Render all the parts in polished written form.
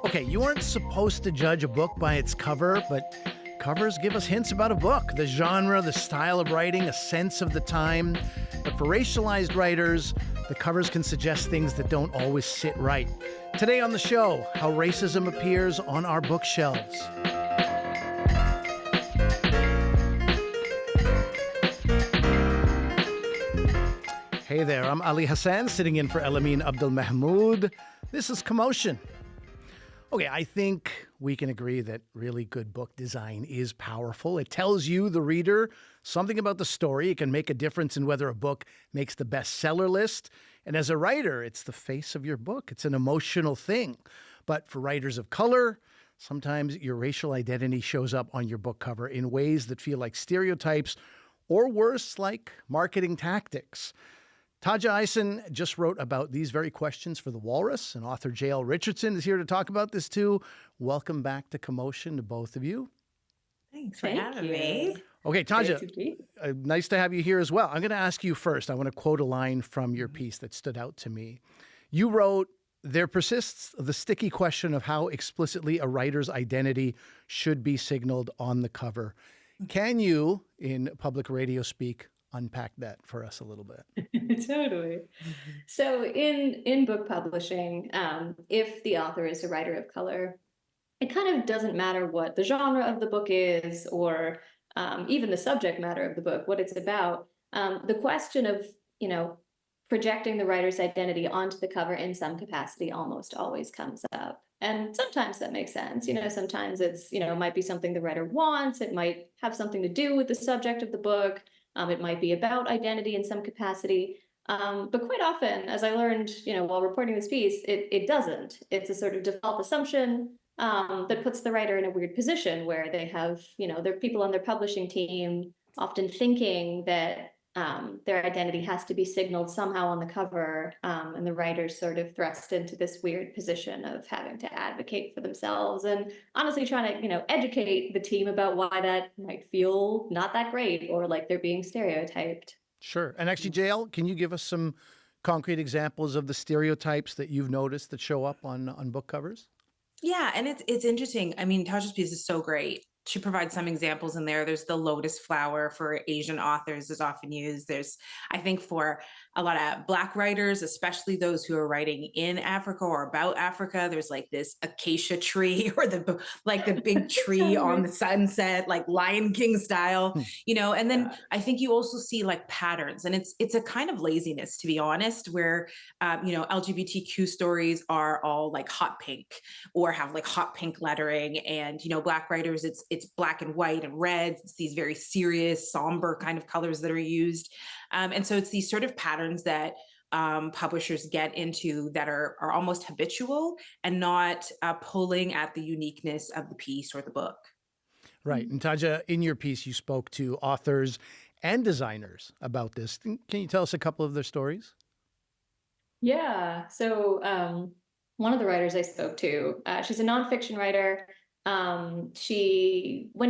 Okay, you aren't supposed to judge a book by its cover, but covers give us hints about a book, the genre, the style of writing, a sense of the time. But for racialized writers, the covers can suggest things that don't always sit right. Today on the show, how racism appears on our bookshelves. Hey there, I'm Ali Hassan, sitting in for Elamin Abdul Mahmoud. This is Commotion. Okay, I think we can agree that really good book design is powerful. It tells you, the reader, something about the story. It can make a difference in whether a book makes the bestseller list. And as a writer, it's the face of your book. It's an emotional thing. But for writers of color, sometimes your racial identity shows up on your book cover in ways that feel like stereotypes, or worse, like marketing tactics. Tajja Isen just wrote about these very questions for The Walrus, and author Jael Richardson is here to talk about this too. Welcome back to Commotion to both of you. Thanks for having me. Okay, Tajja, nice to have you here as well. I'm going to ask you first. I want to quote a line from your piece that stood out to me. You wrote, "There persists the sticky question of how explicitly a writer's identity should be signaled on the cover." Can you, in public radio speak, unpack that for us a little bit? Totally. So in book publishing, if the author is a writer of color, it kind of doesn't matter what the genre of the book is, or even the subject matter of the book, what it's about. The question of, projecting the writer's identity onto the cover in some capacity almost always comes up. And sometimes that makes sense. Sometimes it's, it might be something the writer wants. It might have something to do with the subject of the book. It might be about identity in some capacity. But quite often, as I learned, while reporting this piece, it doesn't. It's a sort of default assumption that puts the writer in a weird position where they have, their people on their publishing team often thinking that their identity has to be signaled somehow on the cover, and the writer's sort of thrust into this weird position of having to advocate for themselves and honestly trying to, educate the team about why that might feel not that great or like they're being stereotyped. Sure. And actually, Jael, can you give us some concrete examples of the stereotypes that you've noticed that show up on book covers? Yeah, and it's interesting. I mean, Taj's piece is so great. She provides some examples in there. There's the lotus flower for Asian authors is often used. There's, I think, for a lot of Black writers, especially those who are writing in Africa or about Africa, there's like this acacia tree or the big tree on the sunset, like Lion King style, and then I think you also see like patterns, and it's a kind of laziness, to be honest, where, LGBTQ stories are all like hot pink or have like hot pink lettering, and, Black writers, it's black and white and red. It's these very serious, somber kind of colors that are used. And so it's these sort of patterns that publishers get into that are almost habitual and not pulling at the uniqueness of the piece or the book. Right. And Tajja, in your piece, you spoke to authors and designers about this. Can you tell us a couple of their stories? Yeah. So one of the writers I spoke to, she's a nonfiction writer. When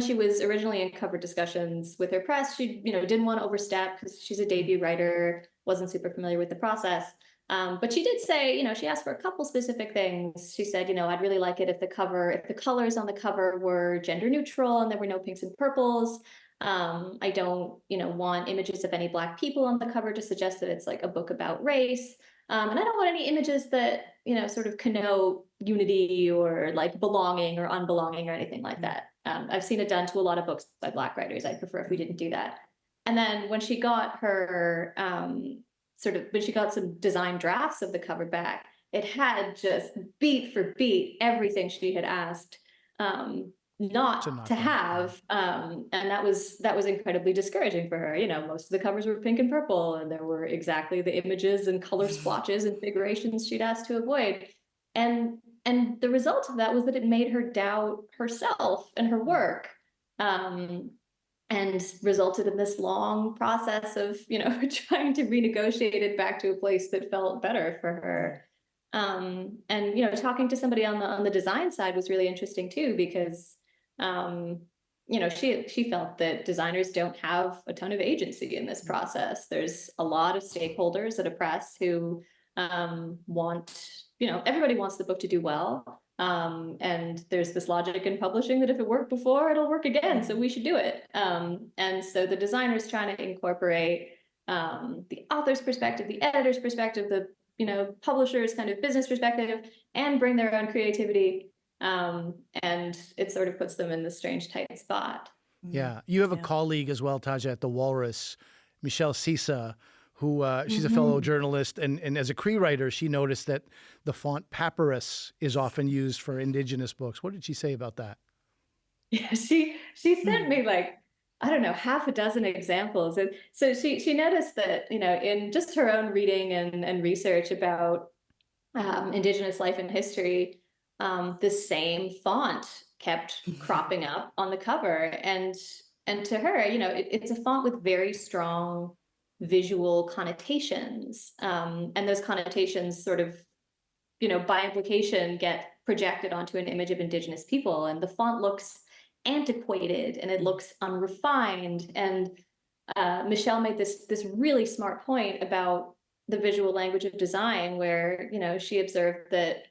she was originally in cover discussions with her press, she, didn't want to overstep because she's a debut writer, wasn't super familiar with the process. But she did say, she asked for a couple specific things. She said, I'd really like it if the colors on the cover were gender neutral and there were no pinks and purples. I don't, want images of any Black people on the cover to suggest that it's like a book about race. And I don't want any images that, sort of connote unity or like belonging or unbelonging or anything like that. I've seen it done to a lot of books by Black writers. I'd prefer if we didn't do that. And then when she got her, when she got some design drafts of the cover back, it had just beat for beat everything she had asked not to have. And that was incredibly discouraging for her. Most of the covers were pink and purple, and there were exactly the images and color splotches and figurations she'd asked to avoid. And the result of that was that it made her doubt herself and her work, and resulted in this long process of, trying to renegotiate it back to a place that felt better for her. And, talking to somebody on the design side was really interesting too, because she felt that designers don't have a ton of agency in this process. There's a lot of stakeholders at a press who want, everybody wants the book to do well, And there's this logic in publishing that if it worked before, it'll work again. So we should do it. And so the designer's trying to incorporate the author's perspective, the editor's perspective, the publisher's kind of business perspective, and bring their own creativity. And it sort of puts them in this strange tight spot. Yeah. You have a colleague as well, Tajja, at the Walrus, Michelle Sisa, who she's a fellow journalist. And as a Cree writer, she noticed that the font papyrus is often used for Indigenous books. What did she say about that? Yeah, she sent me like, I don't know, half a dozen examples. And so she noticed that, in just her own reading and research about Indigenous life and history, the same font kept cropping up on the cover. And to her, it's a font with very strong visual connotations. And those connotations sort of, by implication, get projected onto an image of Indigenous people. And the font looks antiquated and it looks unrefined. And Michelle made this really smart point about the visual language of design, where, she observed that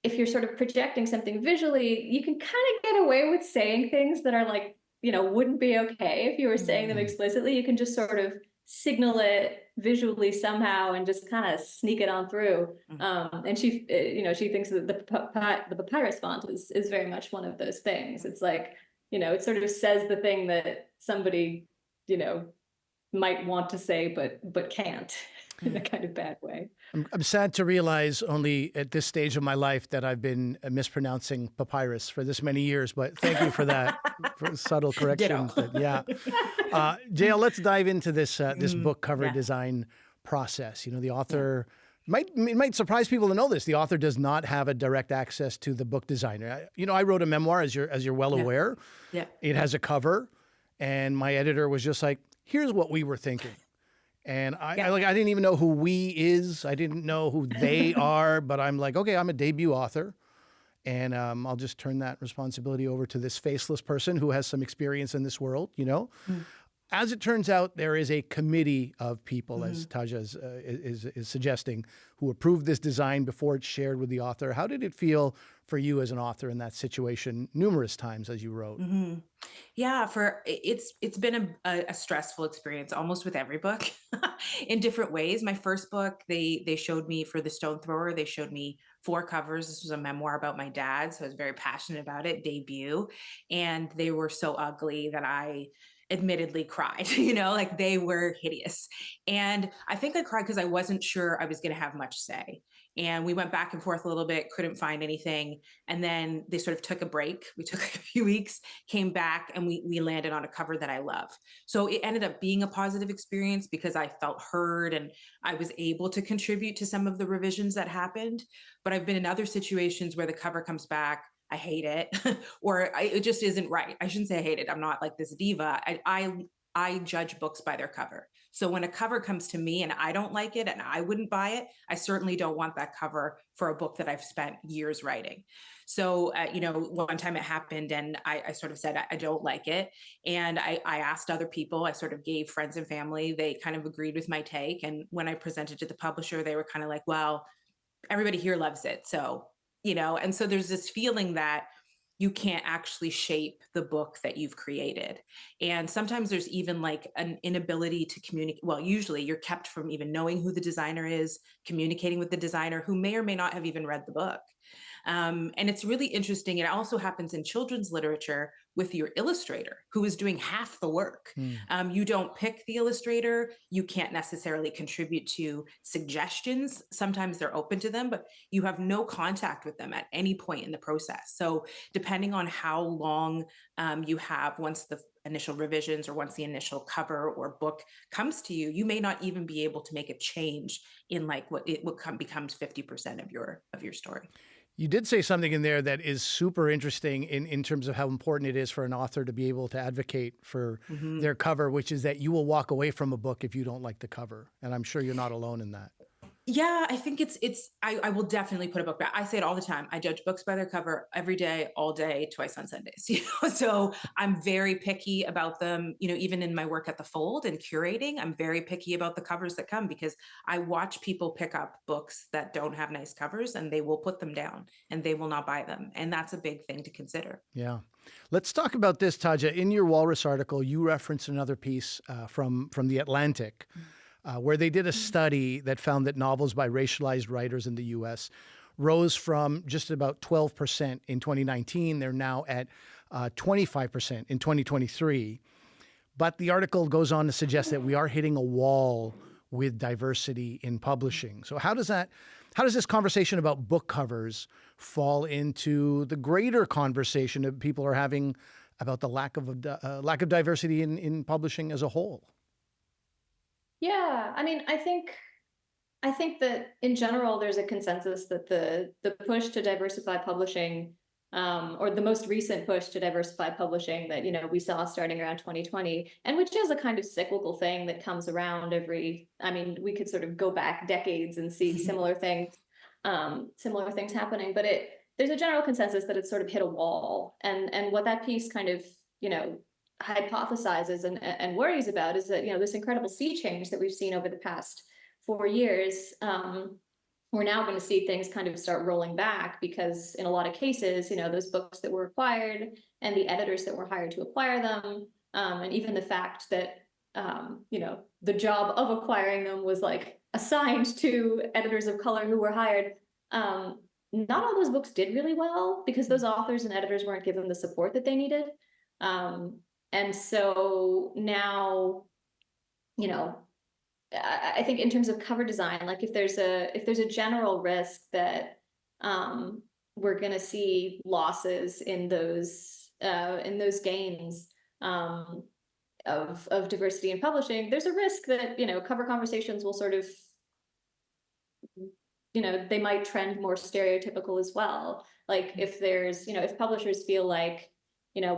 if you're sort of projecting something visually, you can kind of get away with saying things that are like, wouldn't be okay if you were saying them explicitly. You can just sort of signal it visually somehow and just kind of sneak it on through. And she, she thinks that the papyrus font is very much one of those things. It's like, it sort of says the thing that somebody, might want to say, but can't, in a kind of bad way. I'm sad to realize only at this stage of my life that I've been mispronouncing papyrus for this many years, but thank you for that, for subtle correction. Yeah. Jael, let's dive into this this book cover design process. The author, it might surprise people to know this, the author does not have a direct access to the book designer. I wrote a memoir, as you're well aware. Yeah. It has a cover, and my editor was just like, here's what we were thinking. And I didn't even know who we is. I didn't know who they are, but I'm like, okay, I'm a debut author. And I'll just turn that responsibility over to this faceless person who has some experience in this world, As it turns out, there is a committee of people, as Tajja is suggesting, who approved this design before it's shared with the author. How did it feel for you as an author in that situation numerous times as you wrote? Yeah, it's been a stressful experience almost with every book in different ways. My first book, they showed me for The Stone Thrower, they showed me 4 covers. This was a memoir about my dad, so I was very passionate about it, debut. And they were so ugly that I admittedly cried, like they were hideous. And I think I cried because I wasn't sure I was going to have much say. And we went back and forth a little bit, couldn't find anything. And then they sort of took a break. We took a few weeks, came back, and we landed on a cover that I love. So it ended up being a positive experience because I felt heard and I was able to contribute to some of the revisions that happened. But I've been in other situations where the cover comes back, I hate it, or it just isn't right. I shouldn't say I hate it. I'm not like this diva. I judge books by their cover. So when a cover comes to me and I don't like it and I wouldn't buy it, I certainly don't want that cover for a book that I've spent years writing. So, one time it happened and I sort of said, I don't like it. And I asked other people, I sort of gave friends and family, they kind of agreed with my take. And when I presented to the publisher, they were kind of like, well, everybody here loves it. So, and so there's this feeling that you can't actually shape the book that you've created. And sometimes there's even like an inability to communicate. Well, usually you're kept from even knowing who the designer is, communicating with the designer who may or may not have even read the book. And it's really interesting. It also happens in children's literature with your illustrator who is doing half the work. You don't pick the illustrator. You can't necessarily contribute to suggestions. Sometimes they're open to them, but you have no contact with them at any point in the process. So depending on how long you have once the initial revisions or once the initial cover or book comes to you, you may not even be able to make a change in like what becomes 50% of your story. You did say something in there that is super interesting in terms of how important it is for an author to be able to advocate for their cover, which is that you will walk away from a book if you don't like the cover. And I'm sure you're not alone in that. Yeah, I think I will definitely put a book back. I say it all the time. I judge books by their cover every day, all day, twice on Sundays. So I'm very picky about them, even in my work at the Fold and curating, I'm very picky about the covers that come because I watch people pick up books that don't have nice covers and they will put them down and they will not buy them. And that's a big thing to consider. Yeah. Let's talk about this, Tajja. In your Walrus article, you reference another piece from The Atlantic, where they did a study that found that novels by racialized writers in the U.S. rose from just about 12% in 2019. They're now at 25% in 2023. But the article goes on to suggest that we are hitting a wall with diversity in publishing. So how does this conversation about book covers fall into the greater conversation that people are having about the lack of diversity in publishing as a whole? Yeah, I mean, I think that in general, there's a consensus that the push to diversify publishing, or the most recent push to diversify publishing that we saw starting around 2020, and which is a kind of cyclical thing that comes around we could sort of go back decades and see similar things happening, but there's a general consensus that it's sort of hit a wall, and what that piece kind of hypothesizes and worries about is that this incredible sea change that we've seen over the past 4 years. We're now going to see things kind of start rolling back because in a lot of cases, those books that were acquired and the editors that were hired to acquire them, and even the fact that the job of acquiring them was like assigned to editors of color who were hired. Not all those books did really well because those authors and editors weren't given the support that they needed. And so now, I think in terms of cover design, like if there's a general risk that we're going to see losses in those gains of diversity in publishing, there's a risk that cover conversations will sort of they might trend more stereotypical as well. Like if there's if publishers feel like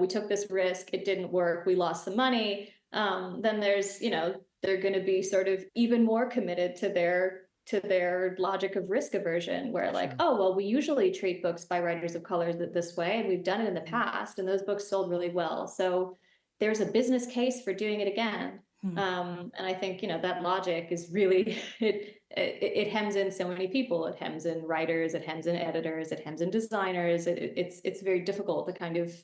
we took this risk, it didn't work, we lost some money, then there's, they're going to be sort of even more committed to their logic of risk aversion, where like, oh, well, we usually treat books by writers of color this way, and we've done it in the past, and those books sold really well. So there's a business case for doing it again. And I think, that logic is really, it hems in so many people. It hems in writers, it hems in editors, it hems in designers. It's very difficult to kind of,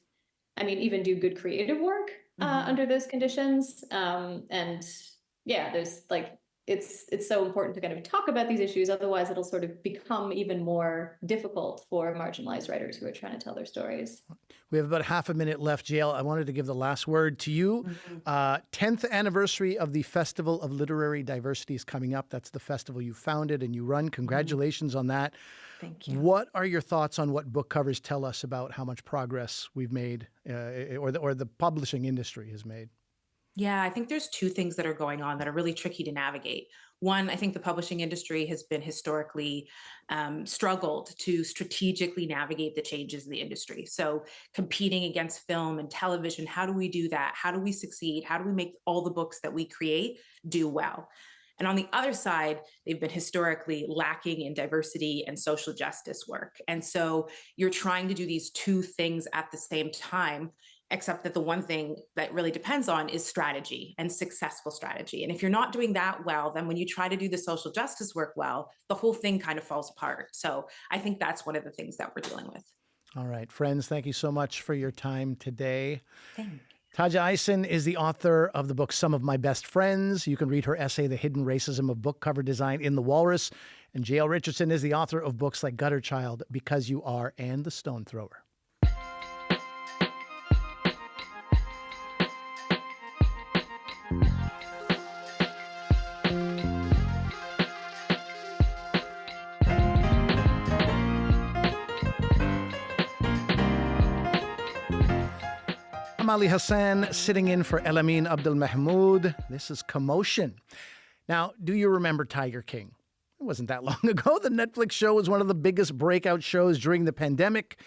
even do good creative work under those conditions. And yeah, there's like, it's so important to kind of talk about these issues. Otherwise, it'll sort of become even more difficult for marginalized writers who are trying to tell their stories. We have about half a minute left, Jael. I wanted to give the last word to you. 10th anniversary of the Festival of Literary Diversity is coming up. That's the festival you founded and you run. Congratulations on that. Thank you. What are your thoughts on what book covers tell us about how much progress we've made or the publishing industry has made? Yeah, I think there's two things that are going on that are really tricky to navigate. One, I think the publishing industry has been historically struggled to strategically navigate the changes in the industry. So competing against film and television, how do we do that? How do we succeed? How do we make all the books that we create do well? And on the other side, they've been historically lacking in diversity and social justice work. And so you're trying to do these two things at the same time, except that the one thing that really depends on is strategy and successful strategy. And if you're not doing that well, then when you try to do the social justice work well, the whole thing kind of falls apart. So I think that's one of the things that we're dealing with. All right, friends, thank you so much for your time today. Thank you. Tajja Isen is the author of the book Some of My Best Friends. You can read her essay, The Hidden Racism of Book Cover Design, in The Walrus. And Jael Richardson is the author of books like Gutter Child, Because You Are, and The Stone Thrower. I'm Ali Hassan, sitting in for Elamin Abdelmahmoud. This is Commotion. Now, do you remember Tiger King? It wasn't that long ago. The Netflix show was one of the biggest breakout shows during the pandemic.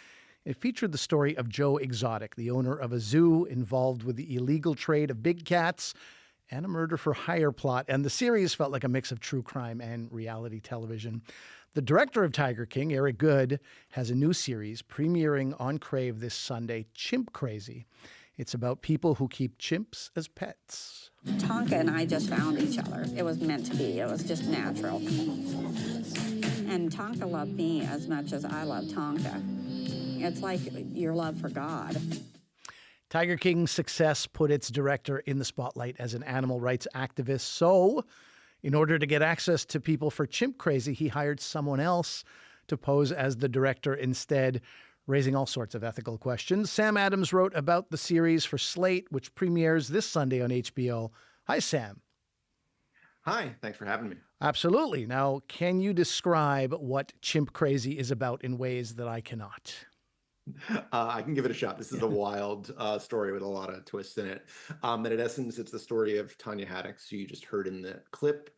It featured the story of Joe Exotic, the owner of a zoo involved with the illegal trade of big cats and a murder for hire plot. And the series felt like a mix of true crime and reality television. The director of Tiger King, Eric Goode, has a new series premiering on Crave this Sunday, Chimp Crazy. It's about people who keep chimps as pets. Tonka and I just found each other. It was meant to be. It was just natural. And Tonka loved me as much as I love Tonka. It's like your love for God. Tiger King's success put its director in the spotlight as an animal rights activist. So, in order to get access to people for Chimp Crazy, he hired someone else to pose as the director instead, raising all sorts of ethical questions. Sam Adams wrote about the series for Slate, which premieres this Sunday on HBO. Hi, Sam. Hi, thanks for having me. Absolutely. Now, can you describe what Chimp Crazy is about in ways that I cannot? I can give it a shot. This is a wild story with a lot of twists in it. And in essence, it's the story of Tajja, who you just heard in the clip.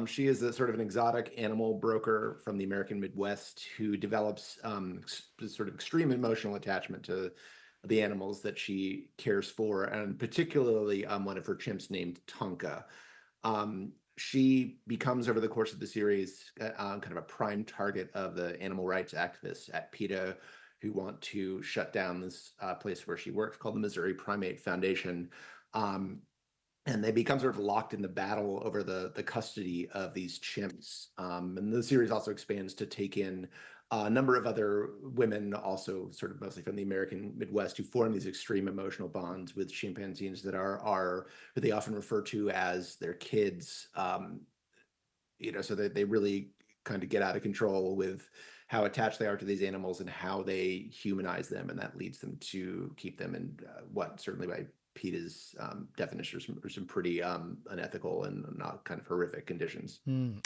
She is a sort of an exotic animal broker from the American Midwest who develops sort of extreme emotional attachment to the animals that she cares for, and particularly one of her chimps named Tonka. She becomes, over the course of the series, kind of a prime target of the animal rights activists at PETA who want to shut down this place where she works called the Missouri Primate Foundation. And they become sort of locked in the battle over the custody of these chimps. And the series also expands to take in a number of other women, also sort of mostly from the American Midwest, who form these extreme emotional bonds with chimpanzees that are who they often refer to as their kids. So that they really kind of get out of control with how attached they are to these animals and how they humanize them, and that leads them to keep them in what certainly by PETA's definition are some pretty unethical and not kind of horrific conditions.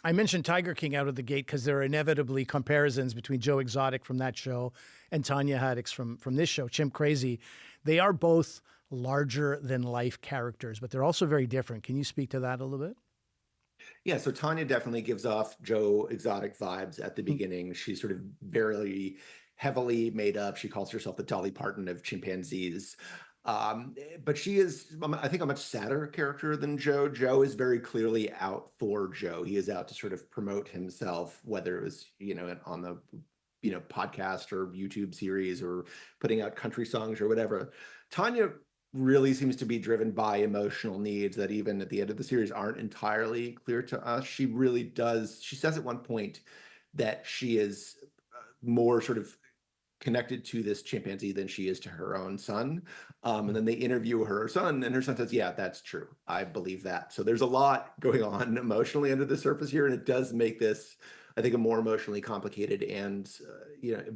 I mentioned Tiger King out of the gate because there are inevitably comparisons between Joe Exotic from that show and Tajja Haddix from this show, Chimp Crazy. They are both larger than life characters, but they're also very different. Can you speak to that a little bit? Yeah, so Tajja definitely gives off Joe Exotic vibes at the beginning. She's sort of very heavily made up. She calls herself the Dolly Parton of chimpanzees. But she is, I think, a much sadder character than Joe. Joe is very clearly out for Joe. He is out to sort of promote himself, whether it was, on the, podcast or YouTube series or putting out country songs or whatever. Tajja really seems to be driven by emotional needs that even at the end of the series aren't entirely clear to us. She really does. She says at one point that she is more sort of connected to this chimpanzee than she is to her own son. And then they interview her son, and her son says, yeah, that's true. I believe that. So there's a lot going on emotionally under the surface here, and it does make this, I think, a more emotionally complicated and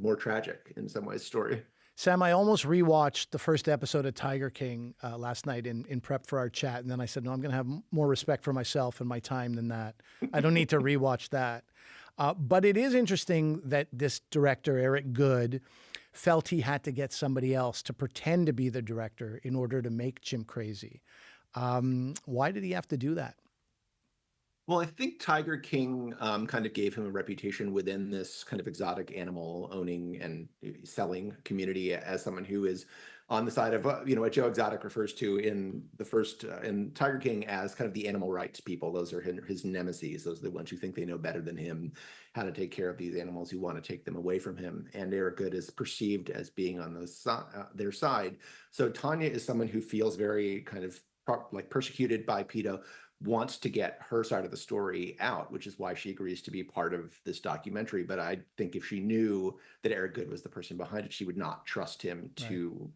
more tragic in some ways story. Sam, I almost rewatched the first episode of Tiger King last night in prep for our chat. And then I said, no, I'm going to have more respect for myself and my time than that. I don't need to rewatch that. But it is interesting that this director, Eric Goode, felt he had to get somebody else to pretend to be the director in order to make Chimp Crazy. Why did he have to do that? Well, I think Tiger King kind of gave him a reputation within this kind of exotic animal owning and selling community as someone who is on the side of what Joe Exotic refers to in the first in Tiger King as kind of the animal rights people. Those are his nemesis. Those are the ones who think they know better than him how to take care of these animals, who want to take them away from him. And Eric Goode is perceived as being on their side. So Tajja is someone who feels very kind of like persecuted by PETA, wants to get her side of the story out, which is why she agrees to be part of this documentary. But I think if she knew that Eric Goode was the person behind it, she would not trust him to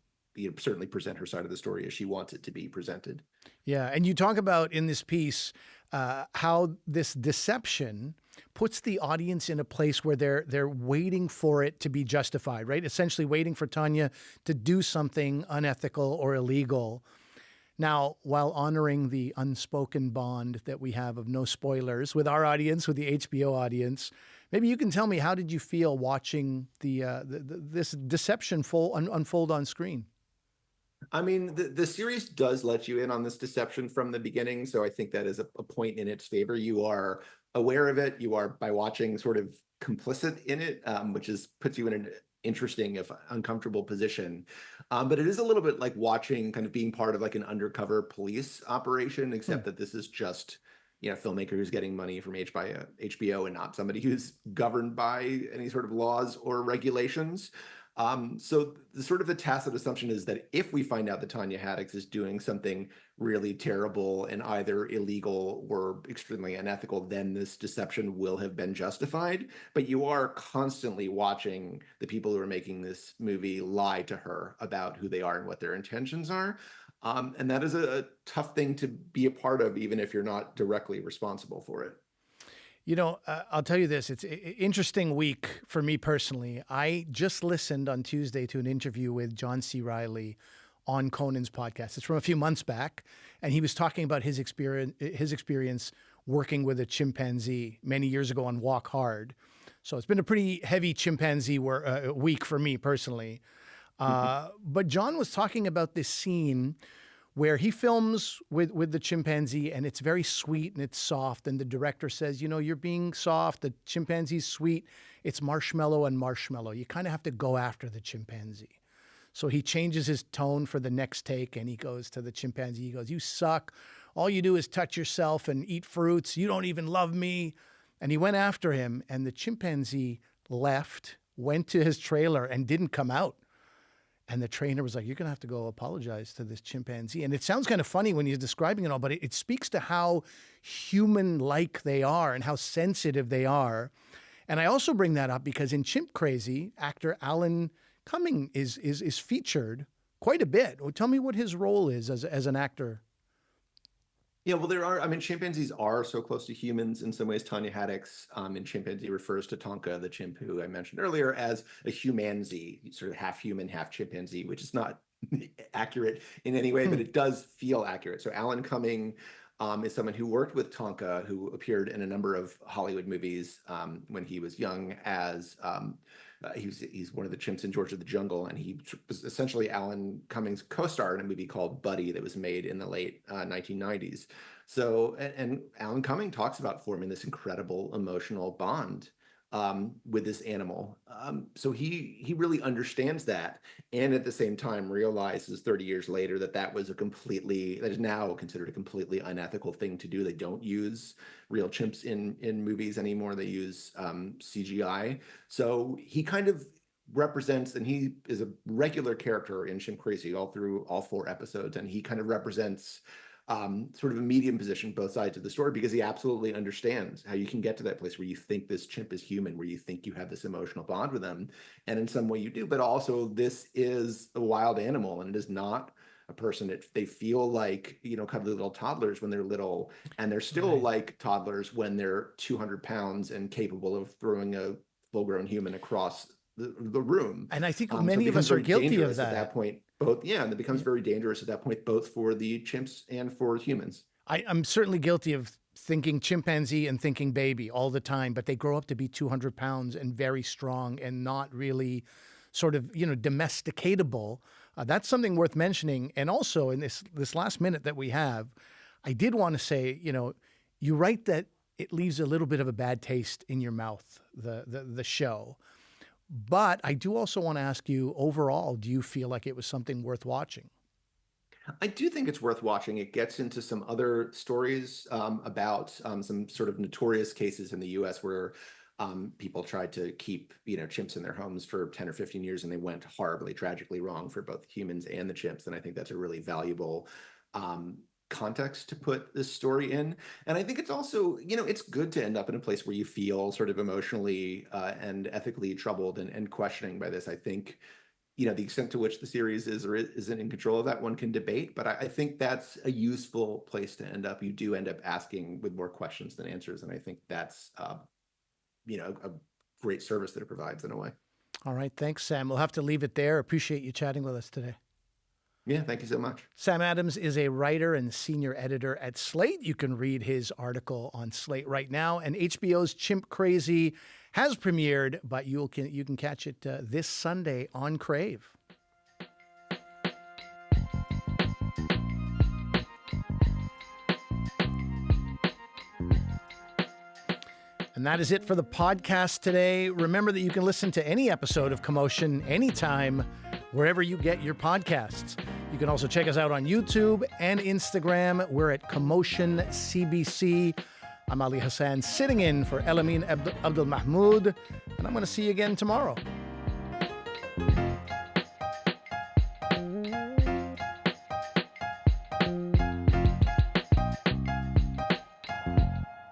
certainly present her side of the story as she wants it to be presented. Yeah, and you talk about in this piece how this deception puts the audience in a place where they're waiting for it to be justified, right? Essentially waiting for Tajja to do something unethical or illegal. Now, while honoring the unspoken bond that we have of no spoilers with our audience, with the HBO audience, maybe you can tell me, how did you feel watching this deception unfold on screen? I mean, the series does let you in on this deception from the beginning, so I think that is a point in its favor. You are aware of it. You are, by watching, sort of complicit in it, which puts you in interesting, if uncomfortable position. But it is a little bit like watching, kind of being part of like an undercover police operation, except that this is just, you know, a filmmaker who's getting money from HBO and not somebody who's governed by any sort of laws or regulations. So the sort of the tacit assumption is that if we find out that Tajja Haddix is doing something really terrible and either illegal or extremely unethical, then this deception will have been justified. But you are constantly watching the people who are making this movie lie to her about who they are and what their intentions are. And that is a tough thing to be a part of, even if you're not directly responsible for it. You know, I'll tell you this, it's an interesting week for me personally. I just listened on Tuesday to an interview with John C. Reilly on Conan's podcast. It's from a few months back, and he was talking about his experience working with a chimpanzee many years ago on Walk Hard. So it's been a pretty heavy chimpanzee week for me personally. But John was talking about this scene where he films with the chimpanzee, and it's very sweet and it's soft. And the director says, you know, you're being soft. The chimpanzee's sweet. It's marshmallow and marshmallow. You kind of have to go after the chimpanzee. So he changes his tone for the next take, and he goes to the chimpanzee. He goes, you suck. All you do is touch yourself and eat fruits. You don't even love me. And he went after him, and the chimpanzee left, went to his trailer, and didn't come out. And the trainer was like, you're going to have to go apologize to this chimpanzee. And it sounds kind of funny when he's describing it all, but it speaks to how human-like they are and how sensitive they are. And I also bring that up because in Chimp Crazy, actor Alan Cumming is featured quite a bit. Well, tell me what his role is as an actor. Yeah, well, chimpanzees are so close to humans in some ways. Tajja Haddix in Chimpanzee refers to Tonka, the chimp who I mentioned earlier, as a humanzee, sort of half human, half chimpanzee, which is not accurate in any way, but it does feel accurate. So Alan Cumming is someone who worked with Tonka, who appeared in a number of Hollywood movies when he was young as he's one of the chimps in George of the Jungle, and he was essentially Alan Cumming's co-star in a movie called Buddy that was made in the late 1990s. So, and Alan Cumming talks about forming this incredible emotional bond with this animal. So he really understands that, and at the same time realizes 30 years later that that is now considered a completely unethical thing to do. They don't use real chimps in movies anymore. They use CGI. So he kind of represents, and he is a regular character in Chimp Crazy all through all 4 episodes, and he kind of represents sort of a medium position, both sides of the story, because he absolutely understands how you can get to that place where you think this chimp is human, where you think you have this emotional bond with them, and in some way you do, but also this is a wild animal, and it is not a person. They feel like, you know, cuddly little toddlers when they're little, and they're still like toddlers when they're 200 pounds and capable of throwing a full-grown human across the room. And I think many of us are guilty of that. At that point, and it becomes very dangerous at that point, both for the chimps and for humans. I'm certainly guilty of thinking chimpanzee and thinking baby all the time, but they grow up to be 200 pounds and very strong and not really sort of, you know, domesticatable. That's something worth mentioning. And also in this last minute that we have, I did want to say, you know, you write that it leaves a little bit of a bad taste in your mouth, the show. But I do also want to ask you, overall, do you feel like it was something worth watching? I do think it's worth watching. It gets into some other stories about some sort of notorious cases in the U.S. where people tried to keep, you know, chimps in their homes for 10 or 15 years, and they went horribly, tragically wrong for both humans and the chimps. And I think that's a really valuable context to put this story in. And I think it's also, you know, it's good to end up in a place where you feel sort of emotionally and ethically troubled and questioning by this. I think, you know, the extent to which the series is or isn't in control of that, one can debate, but I think that's a useful place to end up. You do end up asking with more questions than answers. And I think that's, you know, a great service that it provides in a way. All right. Thanks, Sam. We'll have to leave it there. Appreciate you chatting with us today. Yeah, thank you so much. Sam Adams is a writer and senior editor at Slate. You can read his article on Slate right now. And HBO's Chimp Crazy has premiered, but you can catch it this Sunday on Crave. And that is it for the podcast today. Remember that you can listen to any episode of Commotion anytime, wherever you get your podcasts. You can also check us out on YouTube and Instagram. We're at Commotion CBC. I'm Ali Hassan, sitting in for Elamin Abdul Mahmoud, and I'm going to see you again tomorrow.